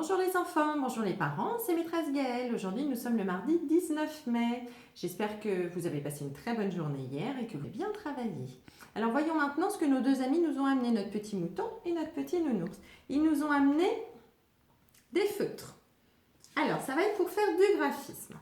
Bonjour les enfants, bonjour les parents, c'est maîtresse Gaëlle. Aujourd'hui nous sommes le mardi 19 mai. J'espère que vous avez passé une très bonne journée hier et que vous avez bien travaillé. Alors voyons maintenant ce que nos deux amis nous ont amené, notre petit mouton et notre petit nounours. Ils nous ont amené des feutres. Alors ça va être pour faire du graphisme.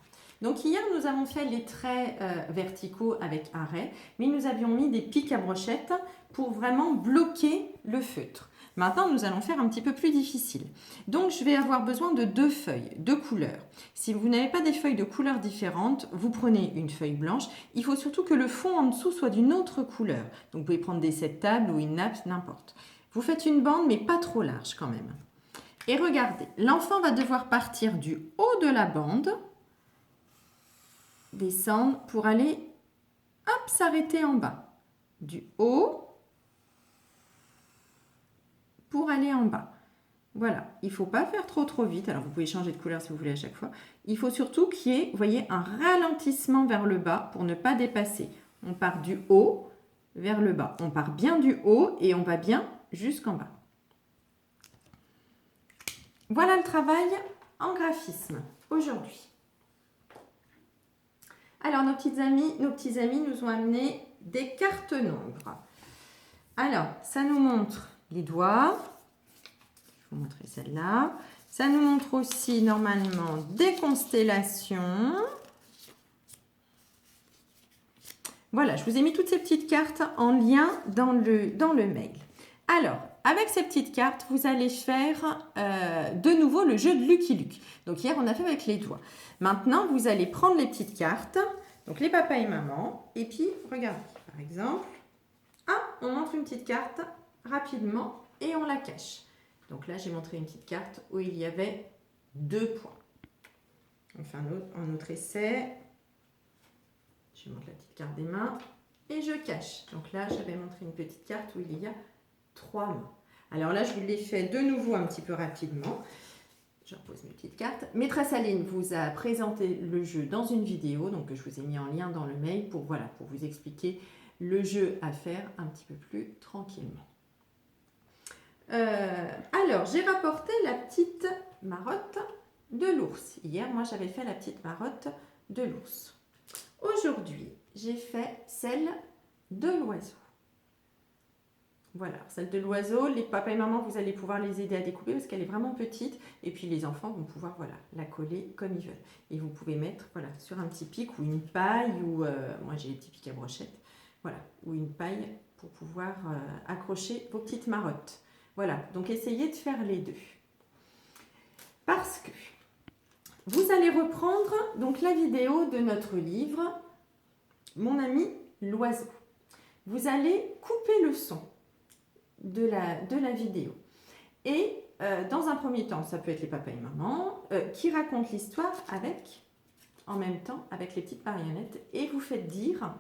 Donc hier nous avons fait les traits verticaux avec arrêt, mais nous avions mis des pics à brochette pour vraiment bloquer le feutre. Maintenant, nous allons faire un petit peu plus difficile. Donc, je vais avoir besoin de deux feuilles, deux couleurs. Si vous n'avez pas des feuilles de couleurs différentes, vous prenez une feuille blanche. Il faut surtout que le fond en dessous soit d'une autre couleur. Donc, vous pouvez prendre des sept-tables ou une nappe, n'importe. Vous faites une bande, mais pas trop large quand même. Et regardez, l'enfant va devoir partir du haut de la bande, descendre pour aller, hop, s'arrêter en bas. Du haut pour aller en bas. Voilà, il ne faut pas faire trop vite. Alors, vous pouvez changer de couleur si vous voulez à chaque fois. Il faut surtout qu'il y ait, vous voyez, un ralentissement vers le bas pour ne pas dépasser. On part du haut vers le bas. On part bien du haut et on va bien jusqu'en bas. Voilà le travail en graphisme aujourd'hui. Alors, nos petits amis nous ont amené des cartes nombres. Alors, ça nous montre les doigts. Je vais vous montrer celle-là. Ça nous montre aussi normalement des constellations. Voilà, je vous ai mis toutes ces petites cartes en lien dans le mail. Alors, avec ces petites cartes, vous allez faire de nouveau le jeu de Lucky Luke. Donc hier, on a fait avec les doigts. Maintenant, vous allez prendre les petites cartes, donc les papas et maman, et puis regardez, par exemple, on montre une petite carte rapidement et on la cache. Donc là, j'ai montré une petite carte où il y avait 2 points. On fait un autre essai. Je montre la petite carte des mains et je cache. Donc là, j'avais montré une petite carte où il y a 3 mains. Alors là, je vous l'ai fait de nouveau un petit peu rapidement. Je repose mes petites cartes. Maîtresse Aline vous a présenté le jeu dans une vidéo, donc je vous ai mis en lien dans le mail pour vous expliquer le jeu à faire un petit peu plus tranquillement. Alors, j'ai rapporté la petite marotte de l'ours. Hier, moi, j'avais fait la petite marotte de l'ours. Aujourd'hui, j'ai fait celle de l'oiseau. Voilà, celle de l'oiseau, les papas et maman, vous allez pouvoir les aider à découper parce qu'elle est vraiment petite. Et puis, les enfants vont pouvoir la coller comme ils veulent. Et vous pouvez mettre sur un petit pic ou une paille, ou moi, j'ai des petits pics à brochette, ou une paille pour pouvoir accrocher vos petites marottes. Voilà, donc essayez de faire les deux. Parce que vous allez reprendre donc la vidéo de notre livre « Mon ami l'oiseau ». Vous allez couper le son de la vidéo. Et dans un premier temps, ça peut être les papas et mamans qui racontent l'histoire en même temps avec les petites marionnettes. Et vous faites dire...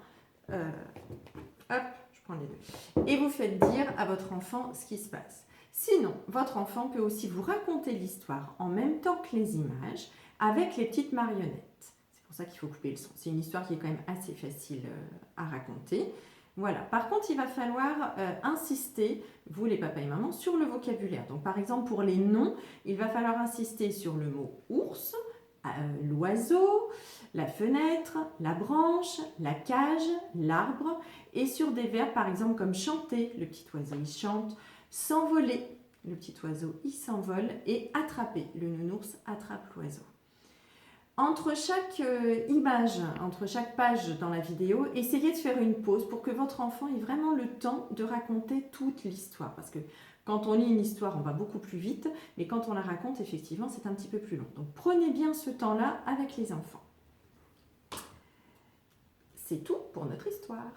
hop, je prends les deux. Et vous faites dire à votre enfant ce qui se passe. Sinon, votre enfant peut aussi vous raconter l'histoire en même temps que les images avec les petites marionnettes. C'est pour ça qu'il faut couper le son. C'est une histoire qui est quand même assez facile à raconter. Voilà. Par contre, il va falloir insister, vous les papas et mamans, sur le vocabulaire. Donc, par exemple, pour les noms, il va falloir insister sur le mot ours, l'oiseau, la fenêtre, la branche, la cage, l'arbre, et sur des verbes, par exemple, comme chanter, le petit oiseau, il chante, s'envoler, le petit oiseau, il s'envole, et attraper, le nounours attrape l'oiseau. Entre chaque image, entre chaque page dans la vidéo, essayez de faire une pause pour que votre enfant ait vraiment le temps de raconter toute l'histoire. Parce que quand on lit une histoire, on va beaucoup plus vite, mais quand on la raconte, effectivement, c'est un petit peu plus long. Donc prenez bien ce temps-là avec les enfants. C'est tout pour notre histoire.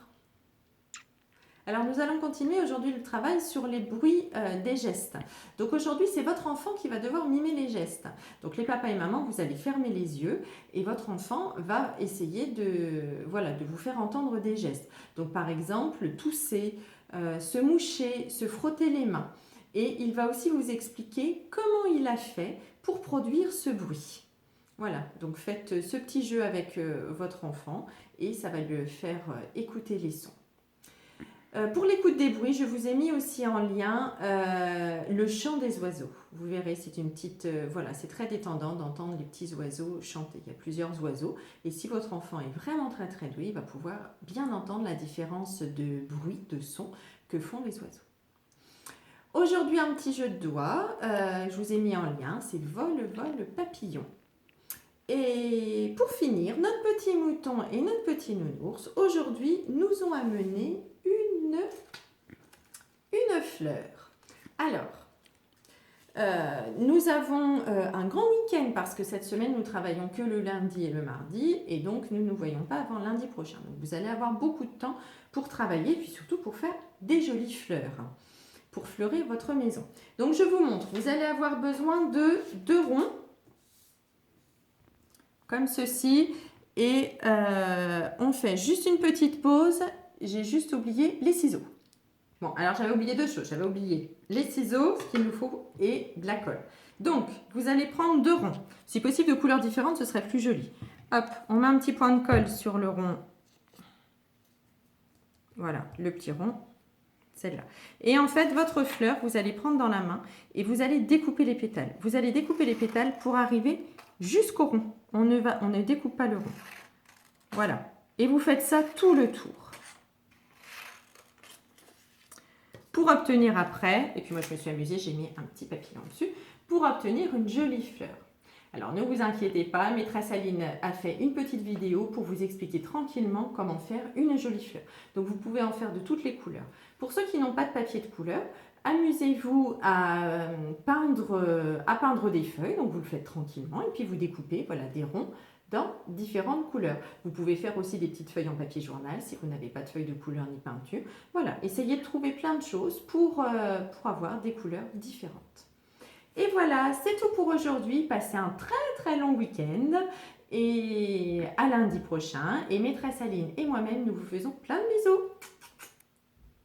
Alors, nous allons continuer aujourd'hui le travail sur les bruits des gestes. Donc, aujourd'hui, c'est votre enfant qui va devoir mimer les gestes. Donc, les papas et mamans, vous allez fermer les yeux et votre enfant va essayer de vous faire entendre des gestes. Donc, par exemple, tousser, se moucher, se frotter les mains. Et il va aussi vous expliquer comment il a fait pour produire ce bruit. Voilà, donc faites ce petit jeu avec votre enfant et ça va lui faire écouter les sons. Pour l'écoute des bruits, je vous ai mis aussi en lien le chant des oiseaux. Vous verrez, c'est une petite, voilà, c'est très détendant d'entendre les petits oiseaux chanter. Il y a plusieurs oiseaux et si votre enfant est vraiment très très doué, il va pouvoir bien entendre la différence de bruit, de son que font les oiseaux. Aujourd'hui, un petit jeu de doigts, je vous ai mis en lien, c'est vol, vol, papillon. Et pour finir, notre petit mouton et notre petit nounours, aujourd'hui, nous ont amené une fleur. Alors, nous avons un grand week-end parce que cette semaine, nous travaillons que le lundi et le mardi et donc nous ne nous voyons pas avant lundi prochain. Donc, vous allez avoir beaucoup de temps pour travailler et puis surtout pour faire des jolies fleurs, pour fleurir votre maison. Donc, je vous montre. Vous allez avoir besoin de 2 ronds comme ceci et on fait juste une petite pause. J'ai juste oublié les ciseaux. Bon, alors j'avais oublié 2 choses. J'avais oublié les ciseaux, ce qu'il nous faut, et de la colle. Donc, vous allez prendre 2 ronds. Si possible, de couleurs différentes, ce serait plus joli. Hop, on met un petit point de colle sur le rond. Voilà, le petit rond, celle-là. Et en fait, votre fleur, vous allez prendre dans la main et vous allez découper les pétales. Vous allez découper les pétales pour arriver jusqu'au rond. On ne découpe pas le rond. Voilà. Et vous faites ça tout le tour. Pour obtenir après, et puis moi je me suis amusée, j'ai mis un petit papillon dessus, pour obtenir une jolie fleur. Alors ne vous inquiétez pas, maîtresse Aline a fait une petite vidéo pour vous expliquer tranquillement comment faire une jolie fleur. Donc vous pouvez en faire de toutes les couleurs. Pour ceux qui n'ont pas de papier de couleur, amusez-vous à peindre des feuilles, donc vous le faites tranquillement, et puis vous découpez voilà, des ronds dans différentes couleurs. Vous pouvez faire aussi des petites feuilles en papier journal si vous n'avez pas de feuilles de couleur ni peinture. Voilà, essayez de trouver plein de choses pour avoir des couleurs différentes. Et voilà, c'est tout pour aujourd'hui. Passez un très très long week-end et à lundi prochain. Et maîtresse Aline et moi-même, nous vous faisons plein de bisous.